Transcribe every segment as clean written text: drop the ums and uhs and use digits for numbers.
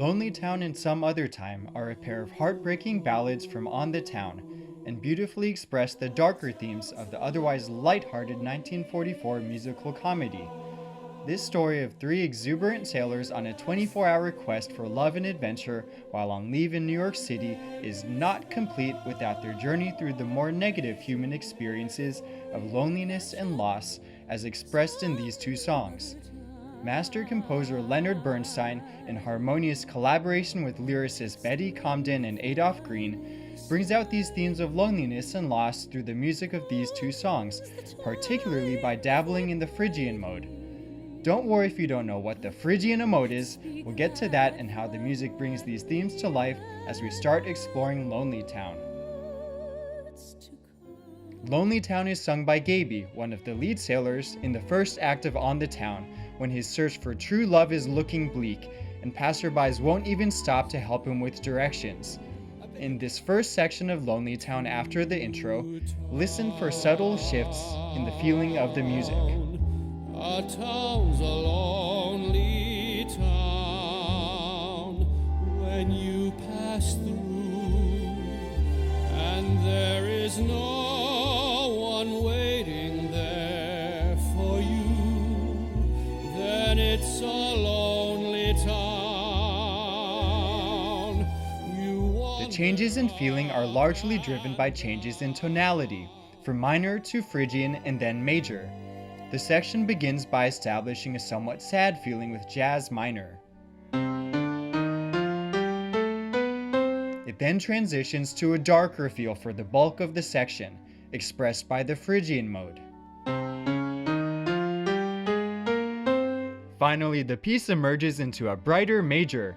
Lonely Town and Some Other Time are a pair of heartbreaking ballads from On the Town, and beautifully express the darker themes of the otherwise light-hearted 1944 musical comedy. This story of three exuberant sailors on a 24-hour quest for love and adventure while on leave in New York City is not complete without their journey through the more negative human experiences of loneliness and loss as expressed in these two songs. Master composer Leonard Bernstein, in harmonious collaboration with lyricists Betty Comden and Adolph Green, brings out these themes of loneliness and loss through the music of these two songs, particularly by dabbling in the Phrygian mode. Don't worry if you don't know what the Phrygian mode is, we'll get to that and how the music brings these themes to life as we start exploring Lonely Town. Lonely Town is sung by Gaby, one of the lead sailors, in the first act of On the Town, when his search for true love is looking bleak, and passerbys won't even stop to help him with directions. In this first section of Lonely Town after the intro, listen for subtle shifts in the feeling of the music. A town's a lonely town when you pass through, and there is no one waiting there for you, then it's a lonely town. The changes in feeling are largely driven by changes in tonality, from minor to Phrygian and then major. The section begins by establishing a somewhat sad feeling with jazz minor. It then transitions to a darker feel for the bulk of the section, expressed by the Phrygian mode. Finally, the piece emerges into a brighter major,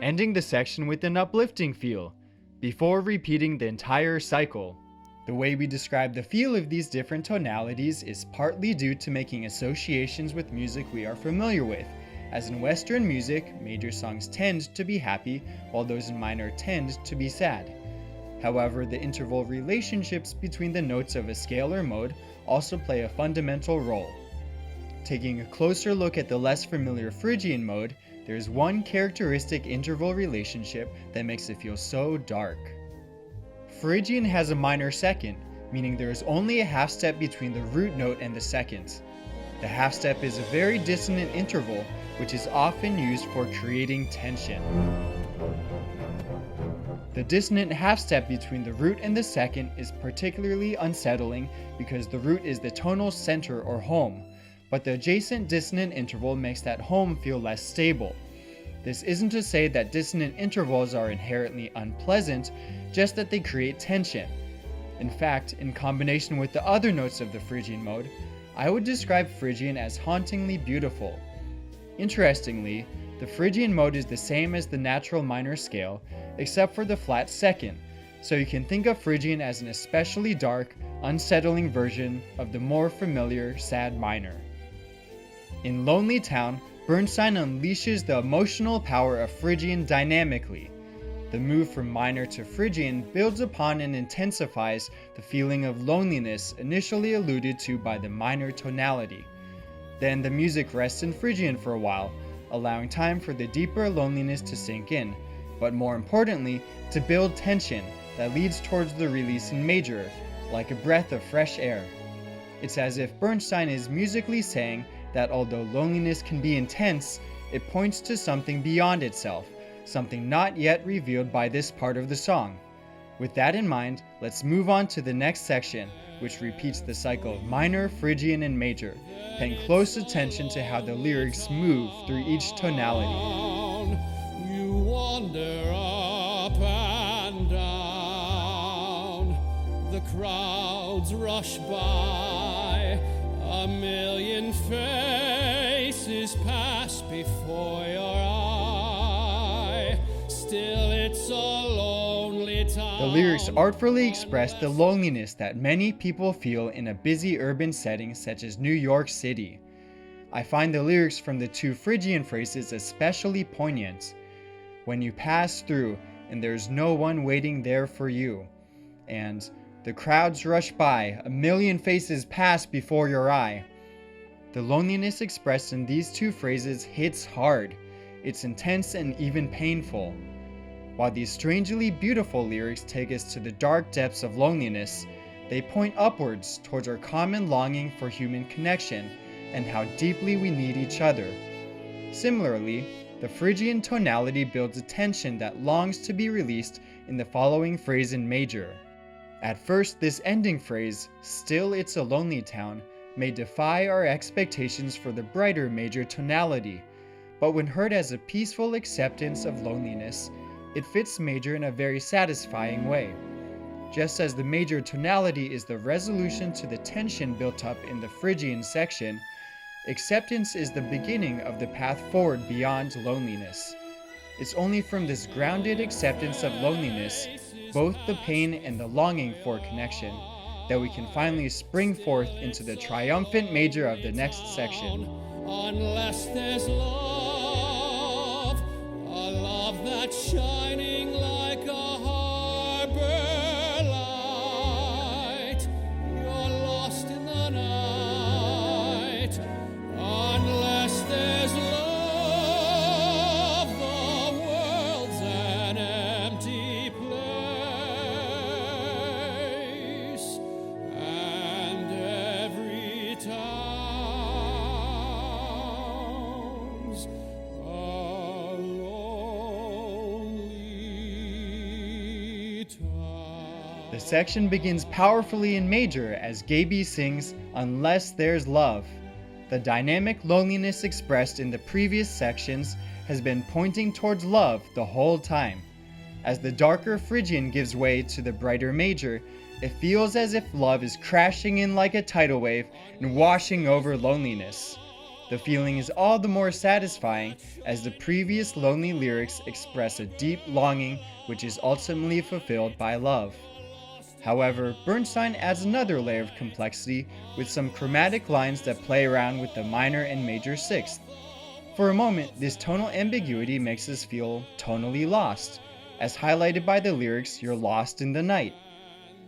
ending the section with an uplifting feel, before repeating the entire cycle. The way we describe the feel of these different tonalities is partly due to making associations with music we are familiar with, as in Western music, major songs tend to be happy, while those in minor tend to be sad. However, the interval relationships between the notes of a scalar mode also play a fundamental role. Taking a closer look at the less familiar Phrygian mode, there is one characteristic interval relationship that makes it feel so dark. Phrygian has a minor second, meaning there is only a half step between the root note and the second. The half step is a very dissonant interval, which is often used for creating tension. The dissonant half step between the root and the second is particularly unsettling because the root is the tonal center or home, but the adjacent dissonant interval makes that home feel less stable. This isn't to say that dissonant intervals are inherently unpleasant, just that they create tension. In fact, in combination with the other notes of the Phrygian mode, I would describe Phrygian as hauntingly beautiful. Interestingly, the Phrygian mode is the same as the natural minor scale, except for the flat second, so you can think of Phrygian as an especially dark, unsettling version of the more familiar sad minor. In Lonely Town, Bernstein unleashes the emotional power of Phrygian dynamically. The move from minor to Phrygian builds upon and intensifies the feeling of loneliness initially alluded to by the minor tonality. Then the music rests in Phrygian for a while, allowing time for the deeper loneliness to sink in, but more importantly, to build tension that leads towards the release in major, like a breath of fresh air. It's as if Bernstein is musically saying that although loneliness can be intense, it points to something beyond itself, something not yet revealed by this part of the song. With that in mind, let's move on to the next section, which repeats the cycle of minor, Phrygian, and major, paying close attention to how the lyrics move through each tonality. You wander up and down, the crowds rush by, a million faces pass before your eye, still it's a lonely town. The lyrics artfully express the loneliness that many people feel in a busy urban setting such as New York City. I find the lyrics from the two Phrygian phrases especially poignant. When you pass through and there's no one waiting there for you, and the crowds rush by, a million faces pass before your eye. The loneliness expressed in these two phrases hits hard. It's intense and even painful. While these strangely beautiful lyrics take us to the dark depths of loneliness, they point upwards towards our common longing for human connection and how deeply we need each other. Similarly, the Phrygian tonality builds a tension that longs to be released in the following phrase in major. At first, this ending phrase, "Still it's a lonely town," may defy our expectations for the brighter major tonality, but when heard as a peaceful acceptance of loneliness, it fits major in a very satisfying way. Just as the major tonality is the resolution to the tension built up in the Phrygian section, acceptance is the beginning of the path forward beyond loneliness. It's only from this grounded acceptance of loneliness, both the pain and the longing for connection, that we can finally spring forth into the triumphant major of the next section. Unless there's love, a love that's shining like a harbor light, you're lost in the night. Unless there's love, the world's an empty place, and every town's a lonely town. The section begins powerfully in major as Gaby sings "Unless There's Love." The dynamic loneliness expressed in the previous sections has been pointing towards love the whole time. As the darker Phrygian gives way to the brighter major, it feels as if love is crashing in like a tidal wave and washing over loneliness. The feeling is all the more satisfying as the previous lonely lyrics express a deep longing which is ultimately fulfilled by love. However, Bernstein adds another layer of complexity with some chromatic lines that play around with the minor and major sixth. For a moment, this tonal ambiguity makes us feel tonally lost, as highlighted by the lyrics "You're lost in the night."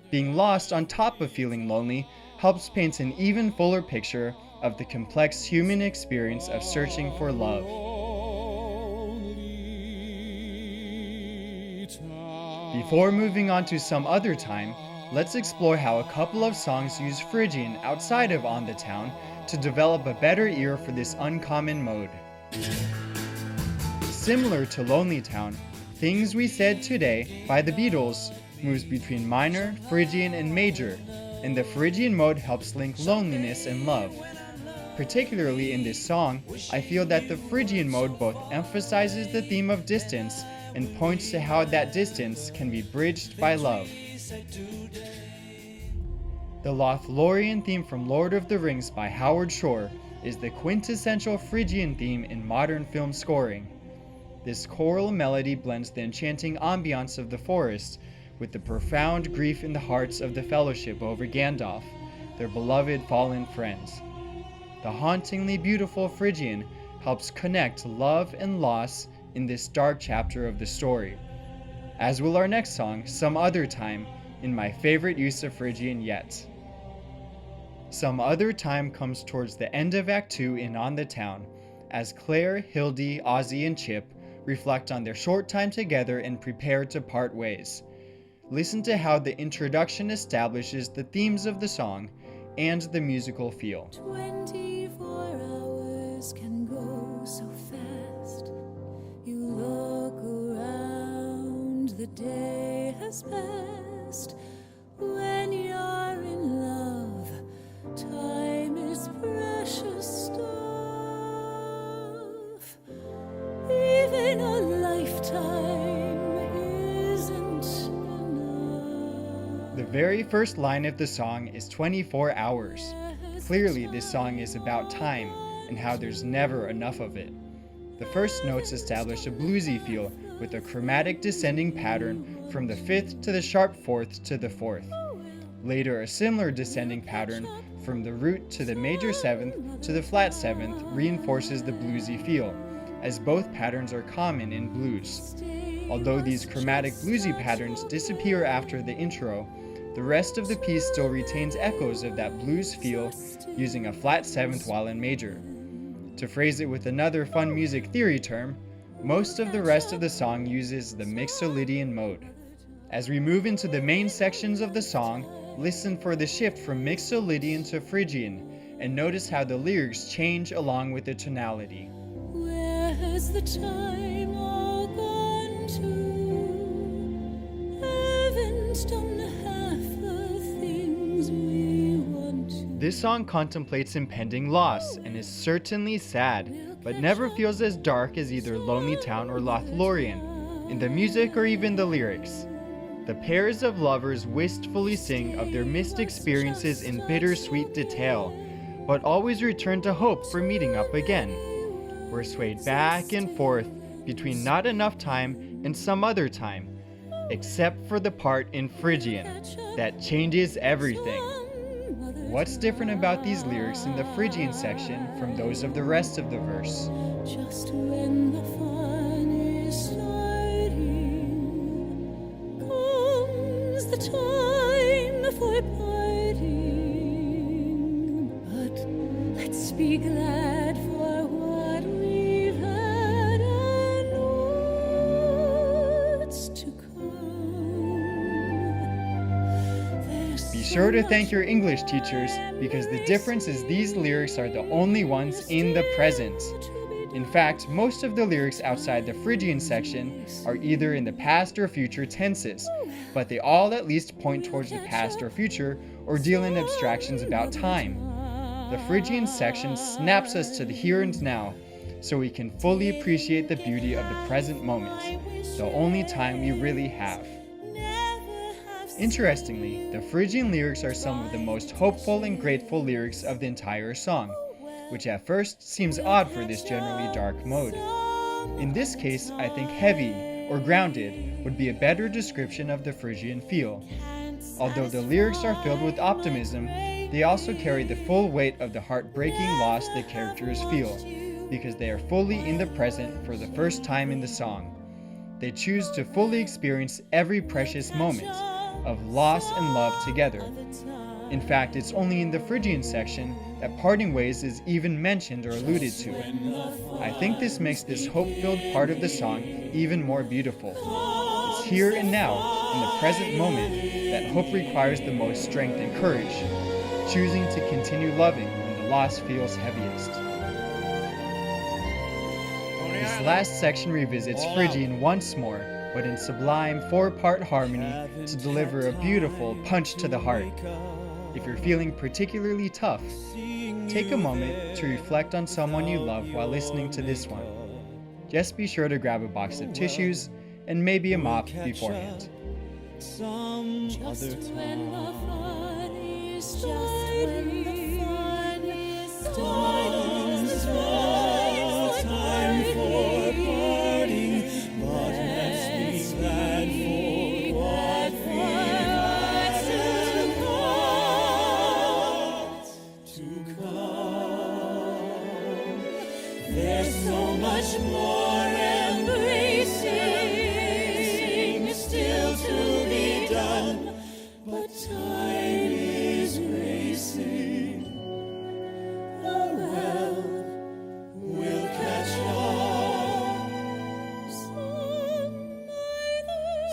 Being lost on top of feeling lonely helps paint an even fuller picture of the complex human experience of searching for love. Before moving on to Some Other Time, let's explore how a couple of songs use Phrygian outside of On the Town to develop a better ear for this uncommon mode. Similar to Lonely Town, Things We Said Today by the Beatles moves between minor, Phrygian, and major, and the Phrygian mode helps link loneliness and love. Particularly in this song, I feel that the Phrygian mode both emphasizes the theme of distance and points to how that distance can be bridged by love. The Lothlorien theme from Lord of the Rings by Howard Shore is the quintessential Phrygian theme in modern film scoring. This choral melody blends the enchanting ambiance of the forest with the profound grief in the hearts of the Fellowship over Gandalf, their beloved fallen friends. The hauntingly beautiful Phrygian helps connect love and loss in this dark chapter of the story, as will our next song, Some Other Time, in my favorite use of Phrygian yet. Some Other Time comes towards the end of Act 2 in On the Town, as Claire, Hildy, Ozzy, and Chip reflect on their short time together and prepare to part ways. Listen to how the introduction establishes the themes of the song and the musical feel. 24 hours can go so fast. You look around, the day has passed. When you're in love, time is precious stuff. Even a lifetime isn't enough. The very first line of the song is 24 hours. Clearly, this song is about time and how there's never enough of it. The first notes establish a bluesy feel with a chromatic descending pattern from the 5th to the sharp 4th to the 4th. Later, a similar descending pattern from the root to the major 7th to the flat 7th reinforces the bluesy feel, as both patterns are common in blues. Although these chromatic bluesy patterns disappear after the intro, the rest of the piece still retains echoes of that blues feel using a flat 7th while in major. To phrase it with another fun music theory term, most of the rest of the song uses the Mixolydian mode. As we move into the main sections of the song, listen for the shift from Mixolydian to Phrygian, and notice how the lyrics change along with the tonality. Where has the time all gone to? Haven't done half the things we want to. This song contemplates impending loss and is certainly sad, but never feels as dark as either Lonely Town or Lothlorien, in the music or even the lyrics. The pairs of lovers wistfully sing of their missed experiences in bittersweet detail, but always return to hope for meeting up again. We're swayed back and forth between not enough time and some other time, except for the part in Phrygian that changes everything. What's different about these lyrics in the Phrygian section from those of the rest of the verse? Just when the fun is starting, comes the time for parting. But let's be glad for what we've had and what's to come. Be sure to thank your English teachers, because the difference is these lyrics are the only ones in the present. In fact, most of the lyrics outside the Phrygian section are either in the past or future tenses, but they all at least point towards the past or future or deal in abstractions about time. The Phrygian section snaps us to the here and now, so we can fully appreciate the beauty of the present moment, the only time we really have. Interestingly, the Phrygian lyrics are some of the most hopeful and grateful lyrics of the entire song, which at first seems odd for this generally dark mode. In this case, I think heavy or grounded would be a better description of the Phrygian feel. Although the lyrics are filled with optimism, they also carry the full weight of the heartbreaking loss the characters feel, because they are fully in the present for the first time in the song. They choose to fully experience every precious moment of loss and love together. In fact, it's only in the Phrygian section that parting ways is even mentioned or alluded to. I think this makes this hope-filled part of the song even more beautiful. It's here and now, in the present moment, that hope requires the most strength and courage, choosing to continue loving when the loss feels heaviest. This last section revisits Phrygian once more, but in sublime 4-part harmony to deliver a beautiful punch to the heart. If you're feeling particularly tough, take a moment to reflect on someone you love while listening to this one. Just be sure to grab a box of tissues and maybe a mop beforehand. Just when the fun is starting, comes the time for parting. But let's be glad for what we've to come. There's so much more embracing still to be done, but time is racing. Oh well, we'll catch up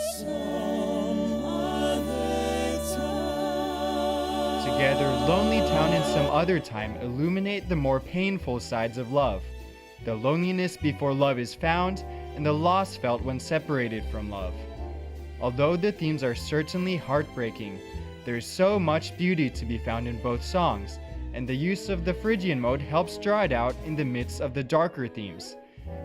some other time. Together, Lonely Town and Some Other Time illuminate the more painful sides of love. The loneliness before love is found, and the loss felt when separated from love. Although the themes are certainly heartbreaking, there is so much beauty to be found in both songs, and the use of the Phrygian mode helps draw it out in the midst of the darker themes.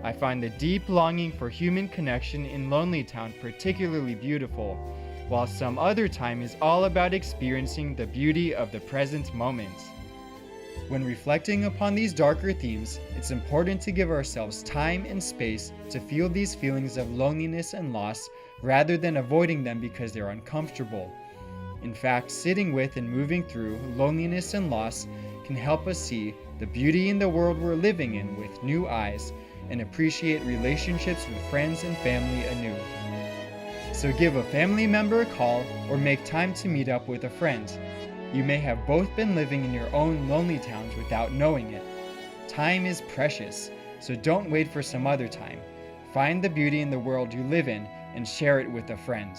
I find the deep longing for human connection in Lonely Town particularly beautiful, while Some Other Time is all about experiencing the beauty of the present moment. When reflecting upon these darker themes, it's important to give ourselves time and space to feel these feelings of loneliness and loss rather than avoiding them because they're uncomfortable. In fact, sitting with and moving through loneliness and loss can help us see the beauty in the world we're living in with new eyes and appreciate relationships with friends and family anew. So give a family member a call or make time to meet up with a friend. You may have both been living in your own lonely towns without knowing it. Time is precious, so don't wait for some other time. Find the beauty in the world you live in and share it with a friend.